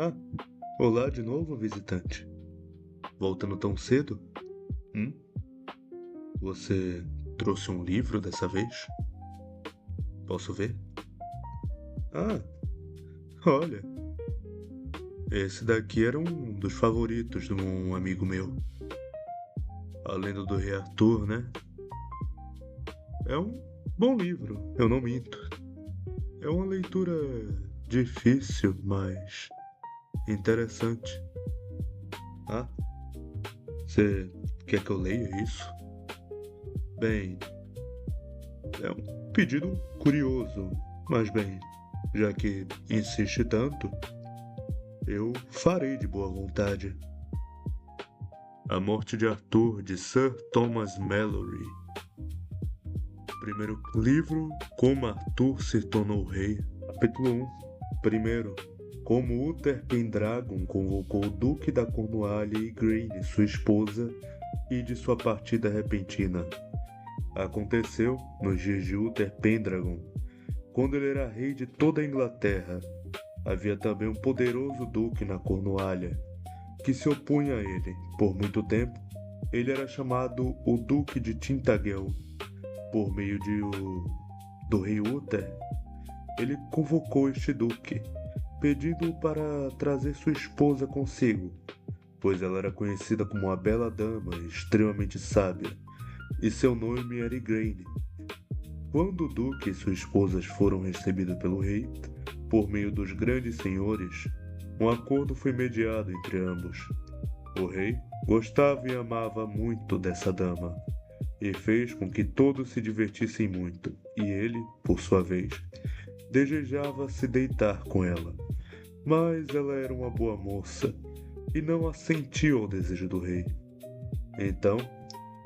Ah, olá de novo, visitante. Voltando tão cedo? Hum? Você trouxe um livro dessa vez? Posso ver? Ah, olha, esse daqui era um dos favoritos de um amigo meu. A Lenda do Rei Arthur, né? É um bom livro, eu não minto. É uma leitura difícil, mas interessante. Ah, você quer que eu leia isso? Bem, é um pedido curioso, mas bem, já que insiste tanto, eu farei de boa vontade. A Morte de Arthur, de Sir Thomas Malory. Primeiro livro, Como Arthur se tornou rei. Capítulo 1. Primeiro, como Uther Pendragon convocou o Duque da Cornualha e Igraine, sua esposa, e de sua partida repentina. Aconteceu, nos dias de Uther Pendragon, quando ele era rei de toda a Inglaterra, havia também um poderoso duque na Cornualha, que se opunha a ele. Por muito tempo, ele era chamado o Duque de Tintagel. Por meio do rei Uther, ele convocou este duque, pedindo-o para trazer sua esposa consigo, pois ela era conhecida como uma bela dama extremamente sábia, e seu nome era Igraine. Quando o duque e sua esposa foram recebidos pelo rei, por meio dos grandes senhores, um acordo foi mediado entre ambos. O rei gostava e amava muito dessa dama, e fez com que todos se divertissem muito, e ele, por sua vez, desejava se deitar com ela. Mas ela era uma boa moça, e não assentiu ao desejo do rei. Então,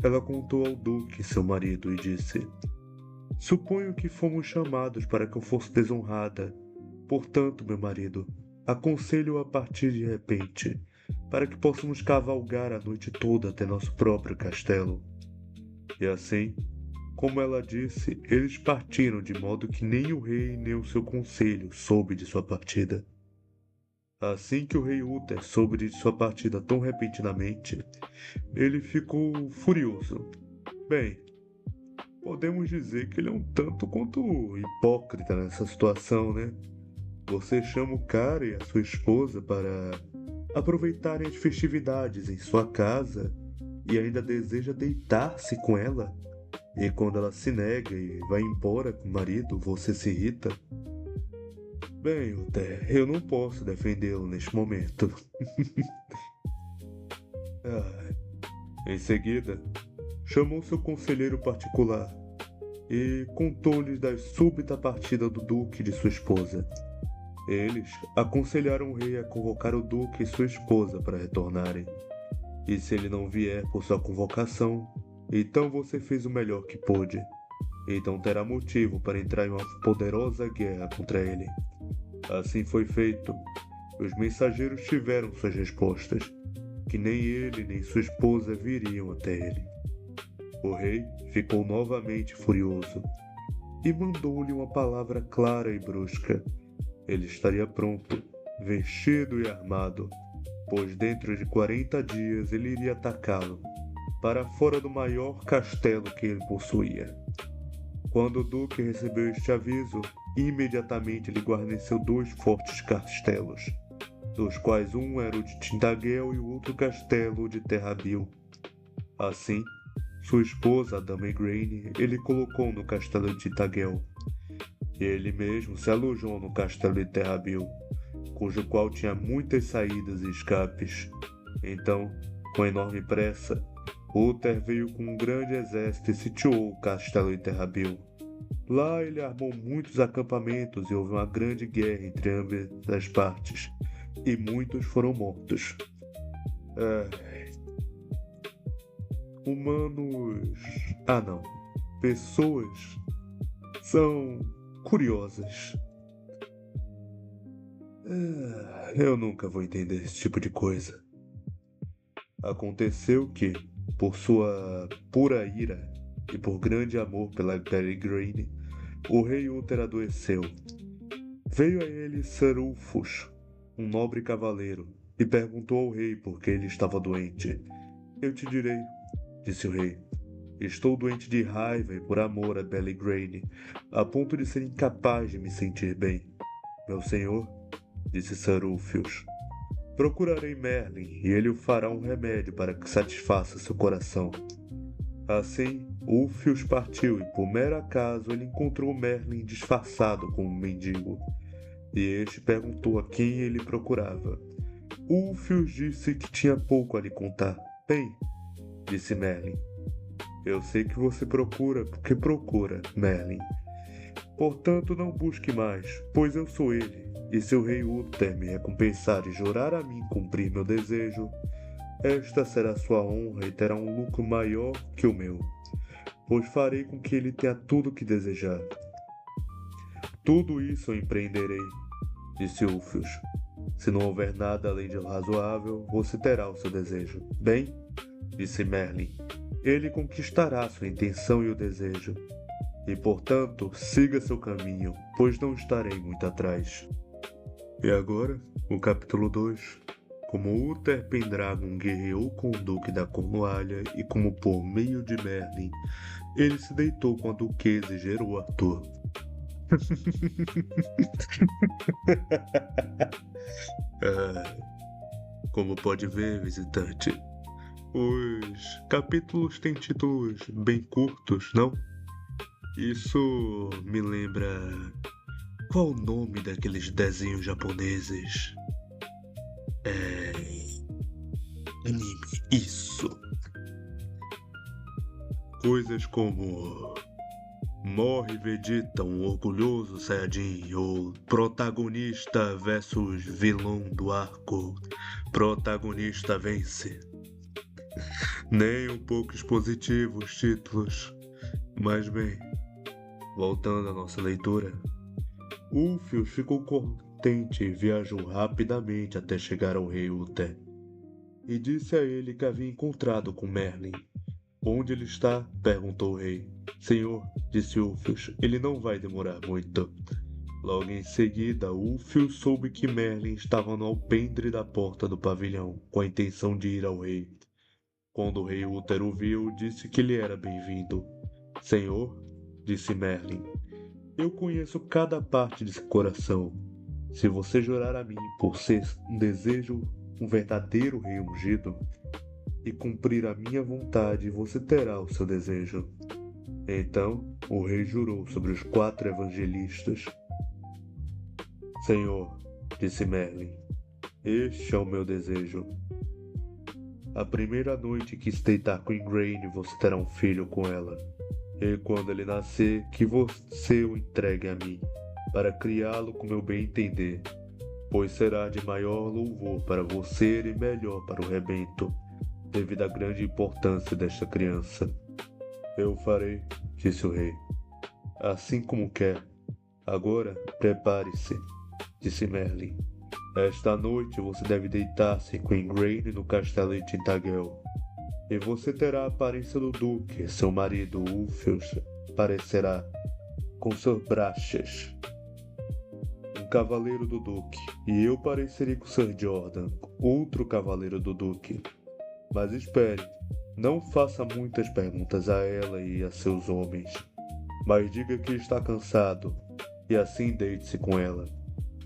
ela contou ao duque, seu marido, e disse: Suponho que fomos chamados para que eu fosse desonrada. Portanto, meu marido, aconselho-o a partir de repente, para que possamos cavalgar a noite toda até nosso próprio castelo. E assim, como ela disse, eles partiram de modo que nem o rei nem o seu conselho soube de sua partida. Assim que o rei Uther soube de sua partida tão repentinamente, ele ficou furioso. Bem, podemos dizer que ele é um tanto quanto hipócrita nessa situação, né? Você chama o cara e a sua esposa para aproveitarem as festividades em sua casa e ainda deseja deitar-se com ela. E quando ela se nega e vai embora com o marido, você se irrita? Bem, Uther, eu não posso defendê-lo neste momento. Em seguida, chamou seu conselheiro particular e contou-lhes da súbita partida do duque e de sua esposa. Eles aconselharam o rei a convocar o duque e sua esposa para retornarem. E se ele não vier por sua convocação, então você fez o melhor que pôde. Então terá motivo para entrar em uma poderosa guerra contra ele. Assim foi feito. Os mensageiros tiveram suas respostas, que nem ele nem sua esposa viriam até ele. O rei ficou novamente furioso e mandou-lhe uma palavra clara e brusca. Ele estaria pronto, vestido e armado, pois dentro de 40 dias ele iria atacá-lo, para fora do maior castelo que ele possuía. Quando o duque recebeu este aviso, imediatamente ele guarneceu 2 fortes castelos, dos quais um era o de Tintagel e o outro castelo o de Terrabil. Assim, sua esposa, a dama Igraine, ele colocou no castelo de Tintagel. Ele mesmo se alojou no castelo de Terrabil, cujo qual tinha muitas saídas e escapes. Então, com enorme pressa, Uther veio com um grande exército e sitiou o castelo de Terrabil. Lá ele armou muitos acampamentos e houve uma grande guerra entre ambas as partes, e muitos foram mortos. Humanos... não. Pessoas são curiosas. Eu nunca vou entender esse tipo de coisa. Aconteceu que, por sua pura ira e por grande amor pela Igraine, o rei Uther adoeceu. Veio a ele Sir Ulfus, um nobre cavaleiro, e perguntou ao rei por que ele estava doente. Eu te direi, disse o rei. Estou doente de raiva e por amor a Bella Igraine, a ponto de ser incapaz de me sentir bem. Meu senhor, disse Sir Ulfius, procurarei Merlin e ele o fará um remédio para que satisfaça seu coração. Assim, Ulfius partiu e por mero acaso ele encontrou Merlin disfarçado como um mendigo. E este perguntou a quem ele procurava. Ulfius disse que tinha pouco a lhe contar. Bem, disse Merlin, eu sei que você procura porque procura, Merlin. Portanto, não busque mais, pois eu sou ele, e se o rei Uther me recompensar e jurar a mim cumprir meu desejo, esta será sua honra e terá um lucro maior que o meu, pois farei com que ele tenha tudo o que desejar. Tudo isso eu empreenderei, disse Ulfius. Se não houver nada além de razoável, você terá o seu desejo. Bem, disse Merlin, ele conquistará sua intenção e o desejo. E, portanto, siga seu caminho, pois não estarei muito atrás. E agora, o capítulo 2. Como Uther Pendragon guerreou com o Duque da Cornualha e como por meio de Merlin, ele se deitou com a duquesa e gerou Arthur. Como pode ver, visitante, os capítulos têm títulos bem curtos, não? Isso me lembra... Qual o nome daqueles desenhos japoneses? Anime, isso. Coisas como... Morre Vegeta, um orgulhoso Saiyajin, ou protagonista versus vilão do arco. Protagonista vence. Nem um pouco expositivo os títulos. Mas bem, voltando à nossa leitura, Ulfius ficou contente e viajou rapidamente até chegar ao rei Uther. E disse a ele que havia encontrado com Merlin. Onde ele está? Perguntou o rei. Senhor, disse Ulfius, ele não vai demorar muito. Logo em seguida, Ulfius soube que Merlin estava no alpendre da porta do pavilhão, com a intenção de ir ao rei. Quando o rei Uther o viu, disse que ele era bem-vindo. Senhor, disse Merlin, eu conheço cada parte de seu coração. Se você jurar a mim por ser um desejo, um verdadeiro rei ungido, e cumprir a minha vontade, você terá o seu desejo. Então o rei jurou sobre os 4 evangelistas. Senhor, disse Merlin, este é o meu desejo. A primeira noite que se deitar com Igraine, você terá um filho com ela. E quando ele nascer, que você o entregue a mim, para criá-lo com meu bem entender, pois será de maior louvor para você e melhor para o rebento, devido à grande importância desta criança. Eu o farei, disse o rei, assim como quer. Agora, prepare-se, disse Merlin. Esta noite você deve deitar-se com Igraine no castelo de Tintagel. E você terá a aparência do duque, seu marido Ulfius parecerá com Sir Brachas, um cavaleiro do duque, e eu parecerei com Sir Jordan, outro cavaleiro do duque. Mas espere, não faça muitas perguntas a ela e a seus homens, mas diga que está cansado, e assim deite-se com ela.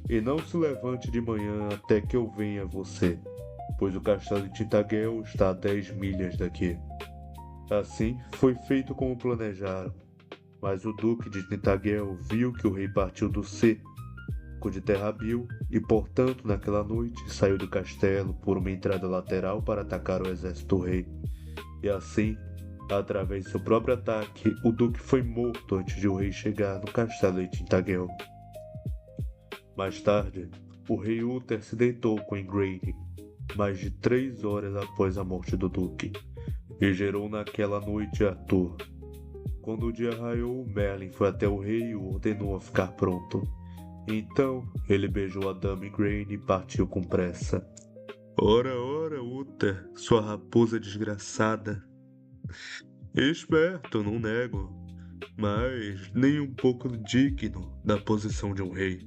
E não se levante de manhã até que eu venha a você, pois o castelo de Tintagel está a 10 milhas daqui. Assim, foi feito como planejaram, mas o duque de Tintagel viu que o rei partiu do cerco de Terrabil e, portanto, naquela noite, saiu do castelo por uma entrada lateral para atacar o exército do rei. E assim, através de seu próprio ataque, o duque foi morto antes de o rei chegar no castelo de Tintagel. Mais tarde, o rei Uther se deitou com Igraine, mais de 3 horas após a morte do duque, e gerou naquela noite Arthur. Quando o dia raiou, Merlin foi até o rei e o ordenou a ficar pronto. Então, ele beijou a dama Igraine e partiu com pressa. Ora, ora, Uther, sua raposa desgraçada. Esperto, não nego, mas nem um pouco digno da posição de um rei.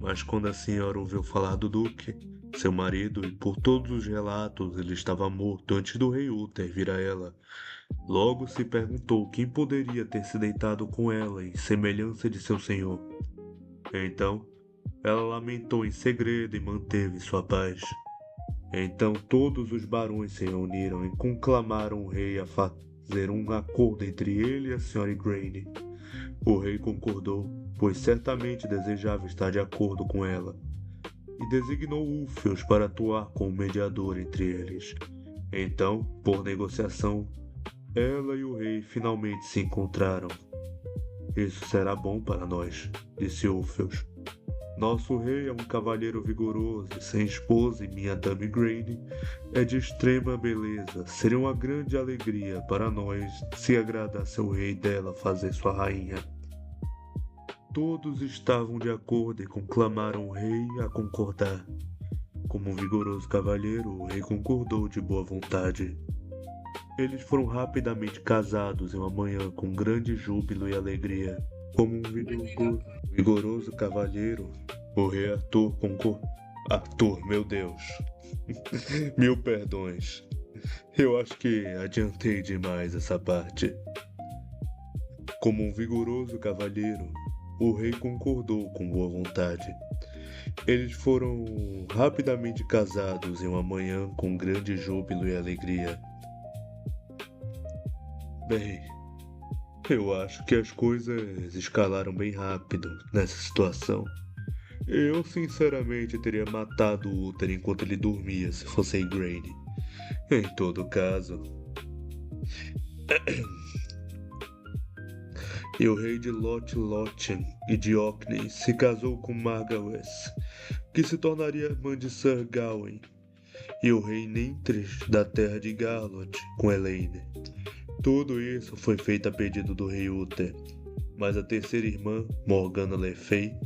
Mas quando a senhora ouviu falar do Duque, seu marido, e por todos os relatos ele estava morto antes do rei Uther vir a ela, logo se perguntou quem poderia ter se deitado com ela em semelhança de seu senhor. Então, ela lamentou em segredo e manteve sua paz. Então todos os barões se reuniram e conclamaram o rei a fazer um acordo entre ele e a senhora Igraine. O rei concordou, pois certamente desejava estar de acordo com ela, e designou Ulfios para atuar como mediador entre eles. Então, por negociação, ela e o rei finalmente se encontraram. Isso será bom para nós, disse Ulfios. Nosso rei é um cavalheiro vigoroso e sem esposa, e minha dama Igraine é de extrema beleza. Seria uma grande alegria para nós se agradasse ao rei dela fazer sua rainha. Todos estavam de acordo e conclamaram o rei a concordar. Como um vigoroso cavalheiro, o rei concordou de boa vontade. Eles foram rapidamente casados em uma manhã com grande júbilo e alegria. Como um vigoroso cavalheiro, o rei Arthur concordou. Arthur, meu Deus. Mil perdões. Eu acho que adiantei demais essa parte. Como um vigoroso cavalheiro, o rei concordou com boa vontade. Eles foram rapidamente casados em uma manhã com grande júbilo e alegria. Bem, eu acho que as coisas escalaram bem rápido nessa situação. Eu sinceramente teria matado o Uther enquanto ele dormia se fosse a Igraine. Em todo caso. E o rei de Lothlórien e de Orkney se casou com Margawes, que se tornaria irmã de Sir Gawain, e o rei Nentres da terra de Garlot com Elaine. Tudo isso foi feito a pedido do rei Uther, mas a terceira irmã, Morgana Le Fay,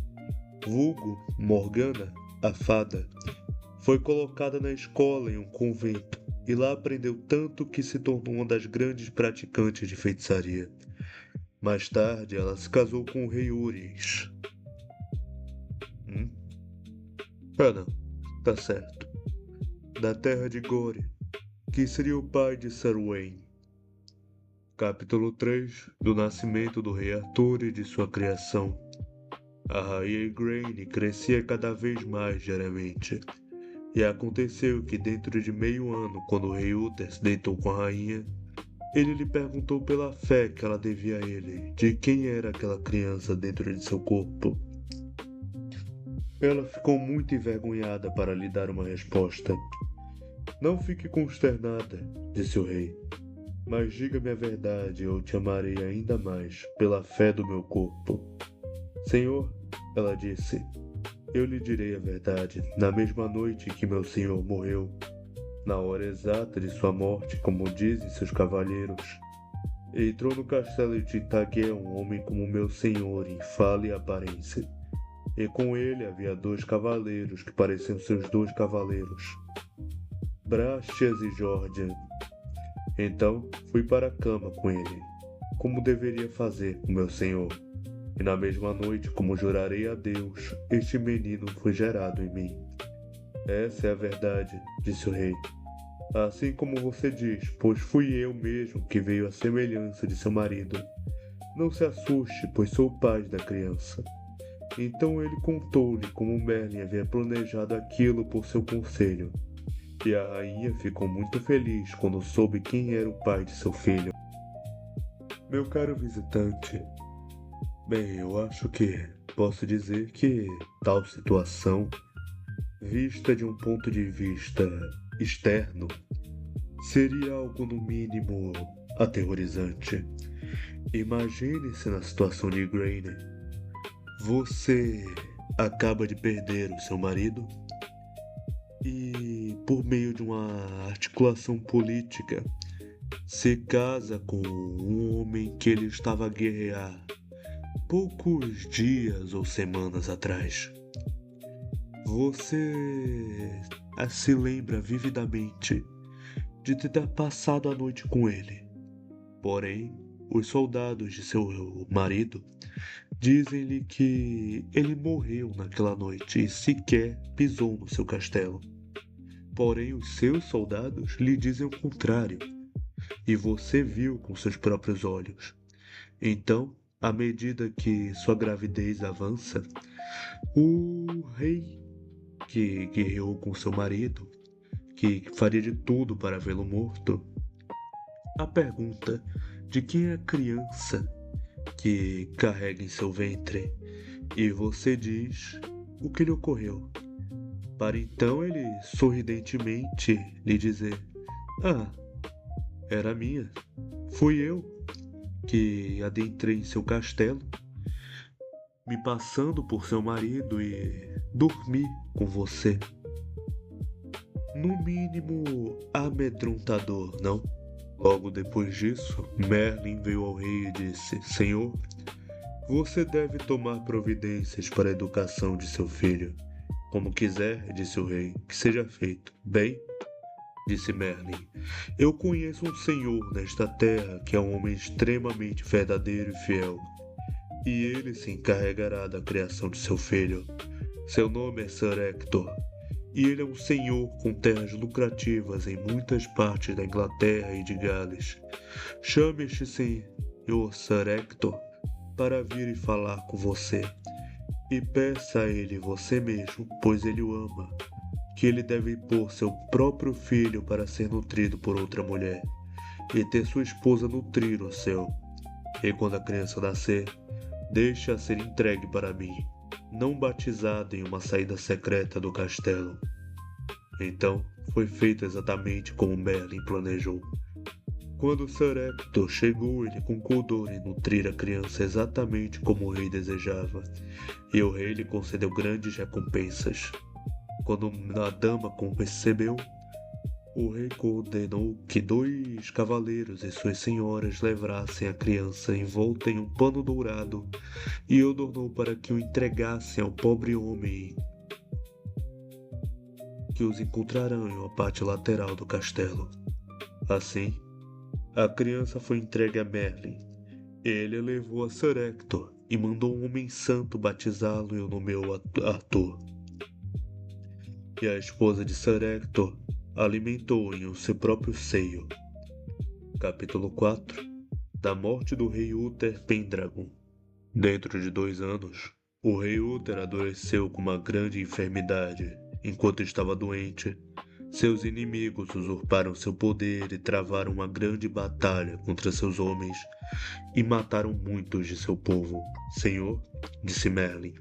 vulgo Morgana, a fada, foi colocada na escola em um convento e lá aprendeu tanto que se tornou uma das grandes praticantes de feitiçaria. Mais tarde, ela se casou com o rei Uris. Não, tá certo. Da terra de Gore, que seria o pai de Serwain. Capítulo 3 do nascimento do rei Arthur e de sua criação. A rainha Igraine crescia cada vez mais diariamente. E aconteceu que dentro de meio ano, quando o rei Uther se deitou com a rainha, ele lhe perguntou pela fé que ela devia a ele, de quem era aquela criança dentro de seu corpo. Ela ficou muito envergonhada para lhe dar uma resposta. Não fique consternada, disse o rei, mas diga-me a verdade e eu te amarei ainda mais pela fé do meu corpo. Senhor, ela disse, eu lhe direi a verdade. Na mesma noite em que meu senhor morreu, na hora exata de sua morte, como dizem seus cavalheiros, entrou no castelo de Tagel um homem como meu senhor em fala e aparência, e com ele havia 2 cavaleiros que pareciam seus 2 cavaleiros, Brastias e Jordan. Então fui para a cama com ele, como deveria fazer com meu senhor, e na mesma noite, como jurarei a Deus, este menino foi gerado em mim. Essa é a verdade, disse o rei. Assim como você diz, pois fui eu mesmo que veio à semelhança de seu marido. Não se assuste, pois sou o pai da criança. Então ele contou-lhe como Merlin havia planejado aquilo por seu conselho. E a rainha ficou muito feliz quando soube quem era o pai de seu filho. Meu caro visitante, bem, eu acho que posso dizer que tal situação, vista de um ponto de vista externo, seria algo no mínimo aterrorizante. Imagine-se na situação de Igraine. Você acaba de perder o seu marido e, por meio de uma articulação política, se casa com um homem que ele estava a guerrear poucos dias ou semanas atrás. Você se lembra vividamente de ter passado a noite com ele. Porém, os soldados de seu marido Dizem-lhe que ele morreu naquela noite e sequer pisou no seu castelo. Porém, os seus soldados lhe dizem o contrário, e você viu com seus próprios olhos. Então, à medida que sua gravidez avança, o rei, que guerreou com seu marido, que faria de tudo para vê-lo morto, a pergunta de quem é a criança que carrega em seu ventre, e você diz o que lhe ocorreu, para então ele sorridentemente lhe dizer: Ah, era minha. Fui eu que adentrei em seu castelo, me passando por seu marido e dormi com você. No mínimo amedrontador, não? Logo depois disso, Merlin veio ao rei e disse: Senhor, você deve tomar providências para a educação de seu filho. Como quiser, disse o rei, que seja feito. Bem, disse Merlin, eu conheço um senhor nesta terra que é um homem extremamente verdadeiro e fiel, e ele se encarregará da criação de seu filho. Seu nome é Sir Hector, e ele é um senhor com terras lucrativas em muitas partes da Inglaterra e de Gales. Chame este senhor Sir Hector para vir e falar com você, e peça a ele você mesmo, pois ele o ama, que ele deve pôr seu próprio filho para ser nutrido por outra mulher, e ter sua esposa nutrir o seu. E quando a criança nascer, deixe-a ser entregue para mim, não batizada em uma saída secreta do castelo. Então, foi feito exatamente como Merlin planejou. Quando Sir Hector chegou, ele concordou em nutrir a criança exatamente como o rei desejava, e o rei lhe concedeu grandes recompensas. Quando a dama percebeu, o rei ordenou que 2 cavaleiros e suas senhoras levassem a criança envolta em um pano dourado e ordenou para que o entregassem ao pobre homem que os encontrarão em uma parte lateral do castelo. Assim, a criança foi entregue a Merlin. Ele a levou a Sir Hector e mandou um homem santo batizá-lo e o nomeou Arthur. E a esposa de Sir Hector alimentou-o em seu próprio seio. Capítulo 4 Da morte do rei Uther Pendragon. Dentro de 2 anos, o rei Uther adoeceu com uma grande enfermidade. Enquanto estava doente, seus inimigos usurparam seu poder e travaram uma grande batalha contra seus homens e mataram muitos de seu povo. Senhor, disse Merlin,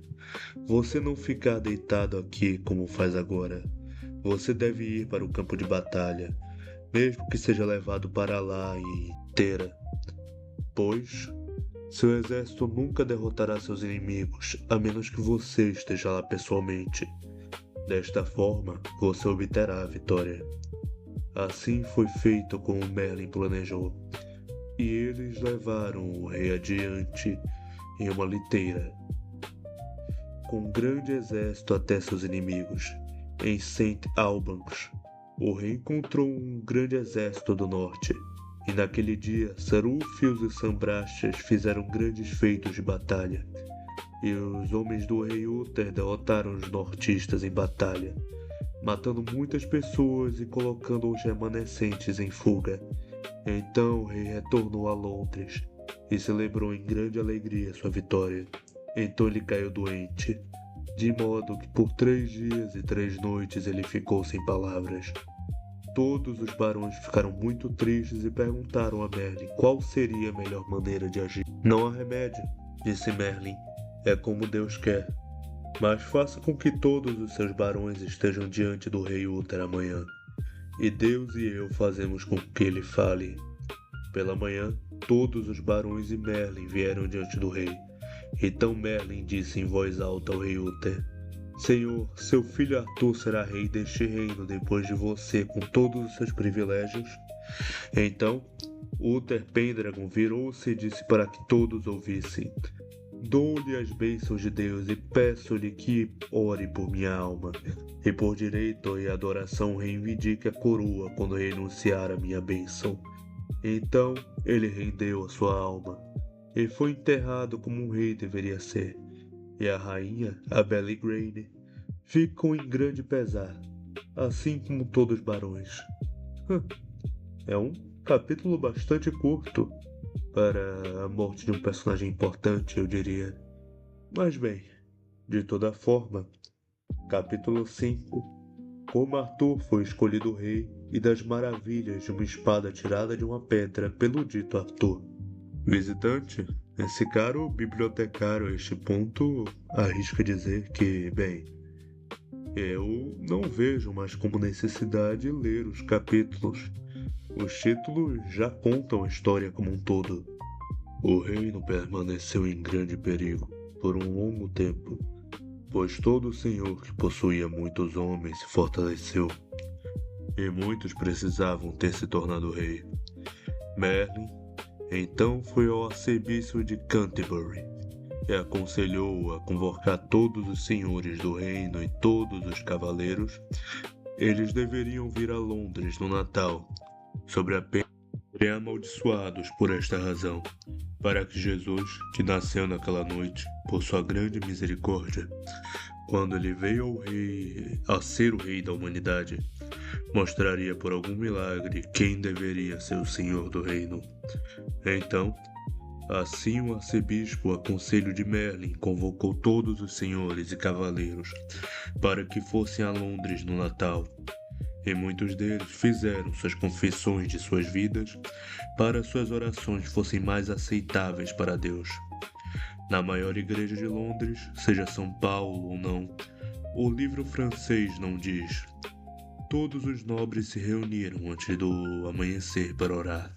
você não ficar deitado aqui como faz agora. Você deve ir para o campo de batalha, mesmo que seja levado para lá inteira, pois seu exército nunca derrotará seus inimigos, a menos que você esteja lá pessoalmente. Desta forma, você obterá a vitória. Assim foi feito como Merlin planejou, e eles levaram o rei adiante em uma liteira, com um grande exército até seus inimigos. Em St. Albans, o rei encontrou um grande exército do norte, e naquele dia Sarúfios e Sambrastias fizeram grandes feitos de batalha, e os homens do rei Uther derrotaram os nortistas em batalha, matando muitas pessoas e colocando os remanescentes em fuga. Então o rei retornou a Londres e celebrou em grande alegria sua vitória. Então ele caiu doente, de modo que por 3 dias e 3 noites ele ficou sem palavras. Todos os barões ficaram muito tristes e perguntaram a Merlin qual seria a melhor maneira de agir. Não há remédio, disse Merlin, é como Deus quer. Mas faça com que todos os seus barões estejam diante do rei Uther amanhã, e Deus e eu fazemos com que ele fale. Pela manhã, todos os barões e Merlin vieram diante do rei. Então Merlin disse em voz alta ao rei Uther: Senhor, seu filho Arthur será rei deste reino depois de você, com todos os seus privilégios. Então Uther Pendragon virou-se e disse para que todos ouvissem: Dou-lhe as bênçãos de Deus e peço-lhe que ore por minha alma, e por direito e adoração reivindique a coroa quando renunciar a minha bênção. Então ele rendeu a sua alma, e foi enterrado como um rei deveria ser. E a rainha, a bela Igraine, ficou em grande pesar, assim como todos os barões. É um capítulo bastante curto para a morte de um personagem importante, eu diria. Mas bem, de toda forma, capítulo 5: Como Arthur foi escolhido rei e das maravilhas de uma espada tirada de uma pedra pelo dito Arthur. Visitante, esse caro bibliotecário a este ponto arrisca dizer que, bem, eu não vejo mais como necessidade ler os capítulos. Os títulos já contam a história como um todo. O reino permaneceu em grande perigo por um longo tempo, pois todo senhor que possuía muitos homens se fortaleceu, e muitos precisavam ter se tornado rei. Merlin então foi ao arcebispo de Canterbury e aconselhou-o a convocar todos os senhores do reino e todos os cavaleiros. Eles deveriam vir a Londres no Natal, sob a pena de serem amaldiçoados por esta razão, para que Jesus, que nasceu naquela noite, por sua grande misericórdia, quando ele veio a ser o rei da humanidade, mostraria por algum milagre quem deveria ser o senhor do reino. Então, assim o arcebispo, a conselho de Merlin, convocou todos os senhores e cavaleiros para que fossem a Londres no Natal, e muitos deles fizeram suas confissões de suas vidas para suas orações fossem mais aceitáveis para Deus. Na maior igreja de Londres, seja São Paulo ou não, o livro francês não diz: todos os nobres se reuniram antes do amanhecer para orar,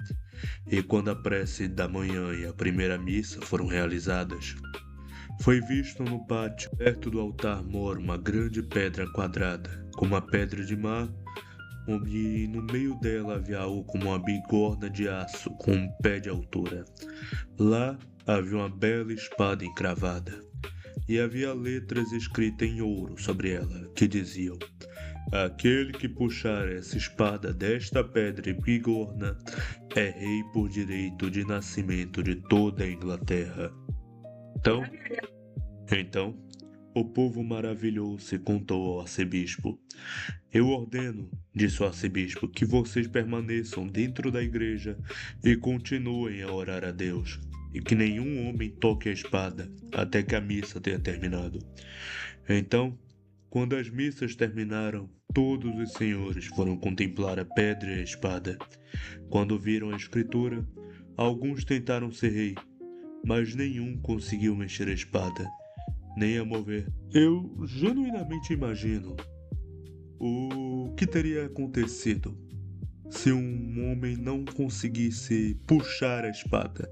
e quando a prece da manhã e a primeira missa foram realizadas, foi visto no pátio, perto do altar-mor, uma grande pedra quadrada, como a pedra de mar, e no meio dela havia algo como uma bigorna de aço com um pé de altura. Lá havia uma bela espada encravada, e havia letras escritas em ouro sobre ela, que diziam: aquele que puxar essa espada desta pedra bigorna é rei por direito de nascimento de toda a Inglaterra. Então, o povo maravilhou-se e contou ao arcebispo. Eu ordeno, disse o arcebispo, que vocês permaneçam dentro da igreja e continuem a orar a Deus, e que nenhum homem toque a espada até que a missa tenha terminado. Então, quando as missas terminaram, todos os senhores foram contemplar a pedra e a espada. Quando viram a escritura, alguns tentaram ser rei, mas nenhum conseguiu mexer a espada, nem a mover. Eu genuinamente imagino o que teria acontecido se um homem não conseguisse puxar a espada,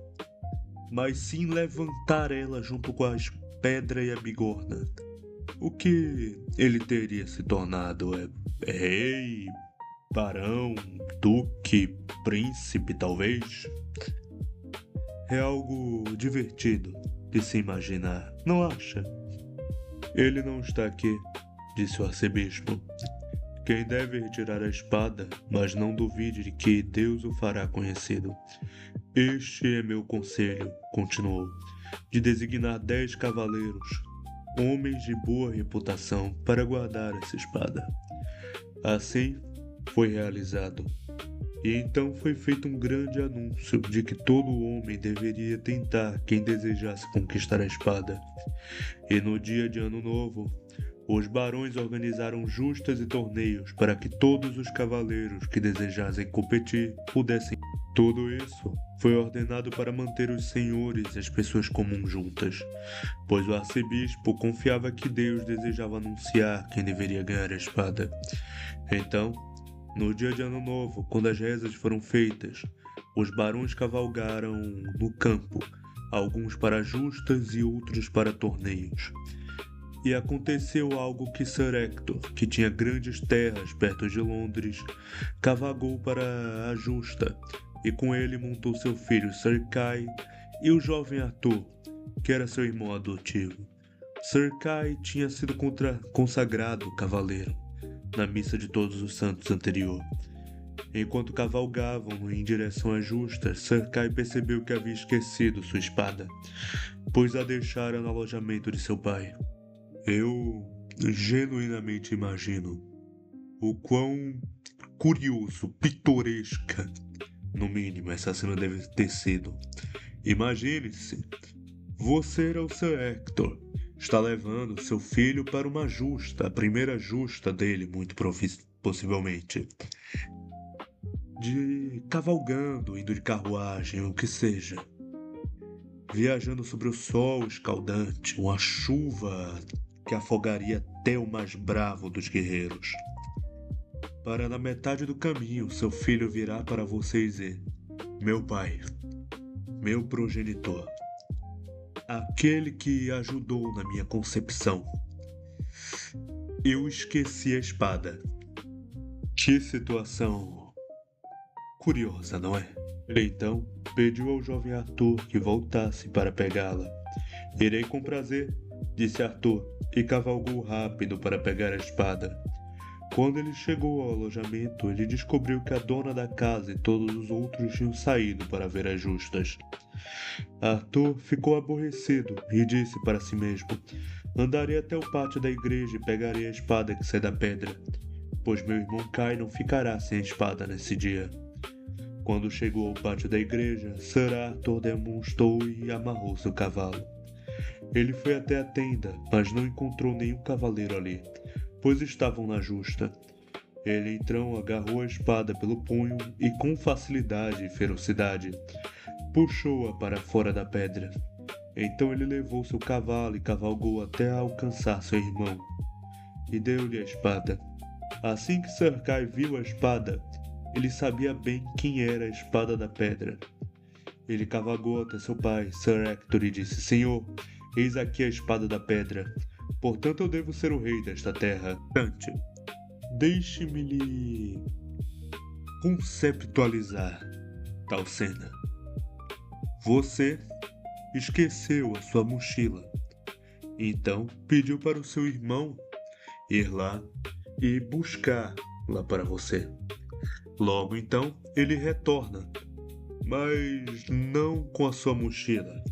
mas sim levantar ela junto com a pedra e a bigorna. O que ele teria se tornado? Rei, barão, duque, príncipe, talvez? É algo divertido de se imaginar, não acha? Ele não está aqui, disse o arcebispo. Quem deve retirar a espada, mas não duvide de que Deus o fará conhecido. Este é meu conselho, continuou, de designar 10 cavaleiros, homens de boa reputação, para guardar essa espada. Assim foi realizado. E então foi feito um grande anúncio de que todo homem deveria tentar quem desejasse conquistar a espada. E no dia de Ano Novo, os barões organizaram justas e torneios para que todos os cavaleiros que desejassem competir pudessem. Tudo isso foi ordenado para manter os senhores e as pessoas comuns juntas, pois o arcebispo confiava que Deus desejava anunciar quem deveria ganhar a espada. Então, no dia de Ano Novo, quando as rezas foram feitas, os barões cavalgaram no campo, alguns para justas e outros para torneios. E aconteceu algo que Sir Hector, que tinha grandes terras perto de Londres, cavalgou para a justa, e com ele montou seu filho Sir Kay e o jovem Arthur, que era seu irmão adotivo. Sir Kay tinha sido consagrado cavaleiro na missa de Todos os Santos anterior, Enquanto cavalgavam em direção à justa, Sir Kay percebeu que havia esquecido sua espada, pois a deixara no alojamento de seu pai. Eu genuinamente imagino o quão curioso, pitoresca, no mínimo, essa cena deve ter sido. Imagine-se, você é o Sir Hector, está levando seu filho para uma justa, a primeira justa dele, muito possivelmente. Cavalgando, indo de carruagem, o que seja. Viajando sobre o sol escaldante, uma chuva que afogaria até o mais bravo dos guerreiros. Para na metade do caminho, seu filho virar para você e dizer: meu pai, meu progenitor, aquele que ajudou na minha concepção. Eu esqueci a espada. Que situação curiosa, não é? Ele então pediu ao jovem Arthur que voltasse para pegá-la. Irei com prazer, disse Arthur, e cavalgou rápido para pegar a espada. Quando ele chegou ao alojamento, ele descobriu que a dona da casa e todos os outros tinham saído para ver as justas. Arthur ficou aborrecido e disse para si mesmo: andarei até o pátio da igreja e pegarei a espada que sai da pedra, pois meu irmão Kay não ficará sem a espada nesse dia. Quando chegou ao pátio da igreja, Sir Arthur demonstrou e amarrou seu cavalo. Ele foi até a tenda, mas não encontrou nenhum cavaleiro ali, pois estavam na justa. Ele então agarrou a espada pelo punho e com facilidade e ferocidade puxou-a para fora da pedra. Então ele levou seu cavalo e cavalgou até alcançar seu irmão, e deu-lhe a espada. Assim que Sir Kay viu a espada, ele sabia bem quem era a espada da pedra. Ele cavalgou até seu pai, Sir Hector, e disse: Senhor, eis aqui a espada da pedra. Portanto, eu devo ser o rei desta terra. Dante, deixe-me lhe conceptualizar tal cena. Você esqueceu a sua mochila. Então, pediu para o seu irmão ir lá e buscar-la para você. Logo então, ele retorna, mas não com a sua mochila,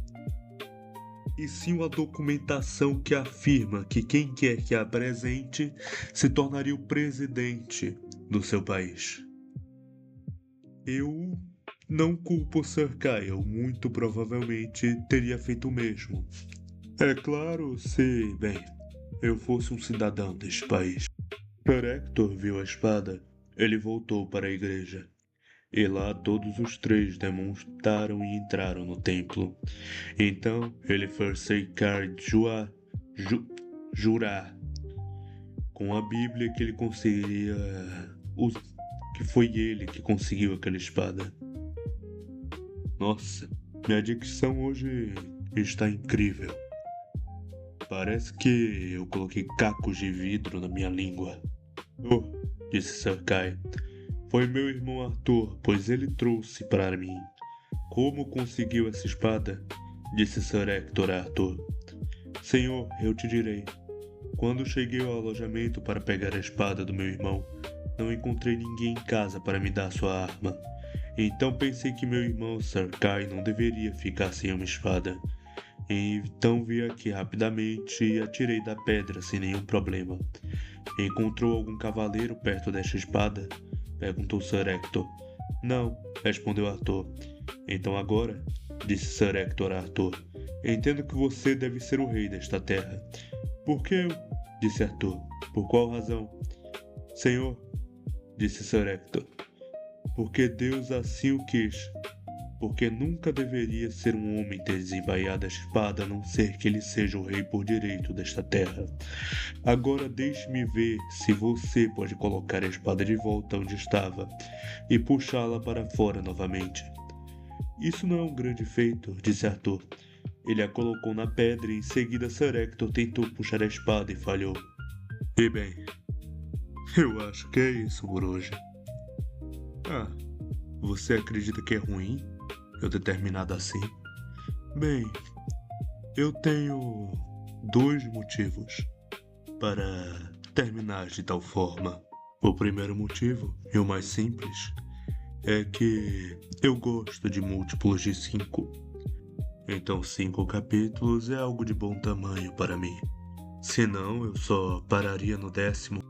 e sim uma documentação que afirma que quem quer que a apresente se tornaria o presidente do seu país. Eu não culpo Sir Kay, eu muito provavelmente teria feito o mesmo. É claro, se, bem, eu fosse um cidadão deste país. Sir Hector viu a espada. Ele voltou para a igreja, e lá todos os três demonstraram e entraram no templo. Então ele fez Sir Kay jurar com a Bíblia que ele conseguiria, que foi ele que conseguiu aquela espada. Nossa, minha dicção hoje está incrível. Parece que eu coloquei cacos de vidro na minha língua. Oh, disse Sir Kay. Foi meu irmão Arthur, pois ele trouxe para mim. Como conseguiu essa espada? Disse Sir Hector a Arthur. Senhor, eu te direi. Quando cheguei ao alojamento para pegar a espada do meu irmão, não encontrei ninguém em casa para me dar sua arma. Então pensei que meu irmão Sir Kay não deveria ficar sem uma espada. Então vi aqui rapidamente e atirei da pedra sem nenhum problema. Encontrou algum cavaleiro perto desta espada? Perguntou Sir Hector. Não, respondeu Arthur. Então agora, disse Sir Hector a Arthur, entendo que você deve ser o rei desta terra. Por que eu? Disse Arthur. Por qual razão? Senhor, disse Sir Hector, porque Deus assim o quis. Porque nunca deveria ser um homem ter desembainhado a espada, a não ser que ele seja o rei por direito desta terra. Agora deixe-me ver se você pode colocar a espada de volta onde estava e puxá-la para fora novamente. Isso não é um grande feito, disse Arthur. Ele a colocou na pedra e em seguida Sir Hector tentou puxar a espada e falhou. E bem, eu acho que é isso por hoje. Você acredita que é ruim eu ter terminado assim? Bem, eu tenho 2 motivos para terminar de tal forma. O primeiro motivo, e o mais simples, é que eu gosto de múltiplos de 5. Então 5 capítulos é algo de bom tamanho para mim. Senão eu só pararia no 10º.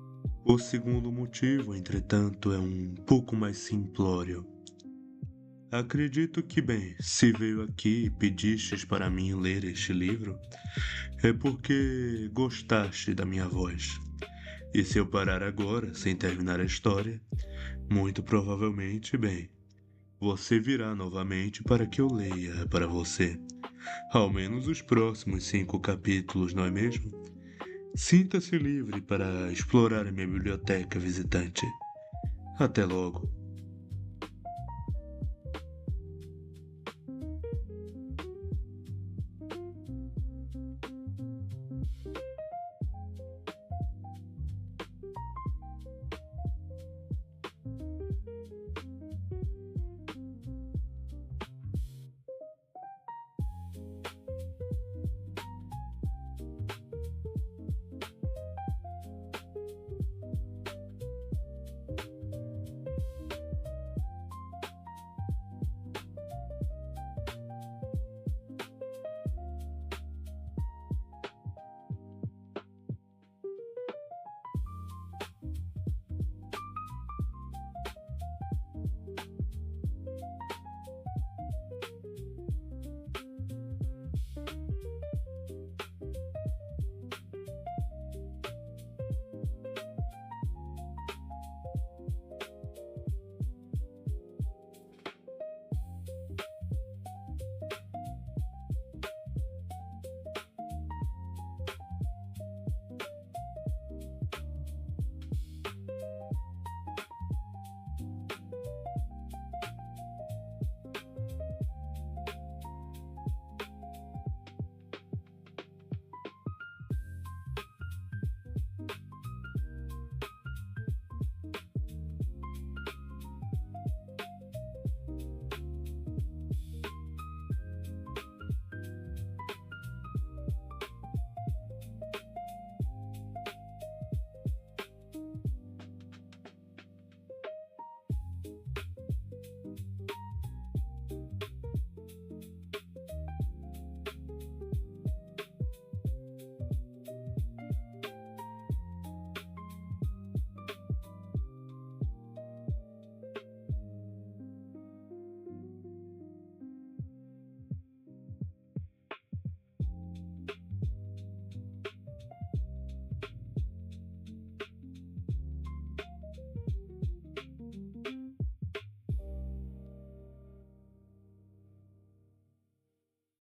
O segundo motivo, entretanto, é um pouco mais simplório. Acredito que, bem, se veio aqui e pedistes para mim ler este livro, é porque gostaste da minha voz. E se eu parar agora, sem terminar a história, muito provavelmente, bem, você virá novamente para que eu leia para você. Ao menos os próximos 5 capítulos, não é mesmo? Sinta-se livre para explorar a minha biblioteca, visitante. Até logo.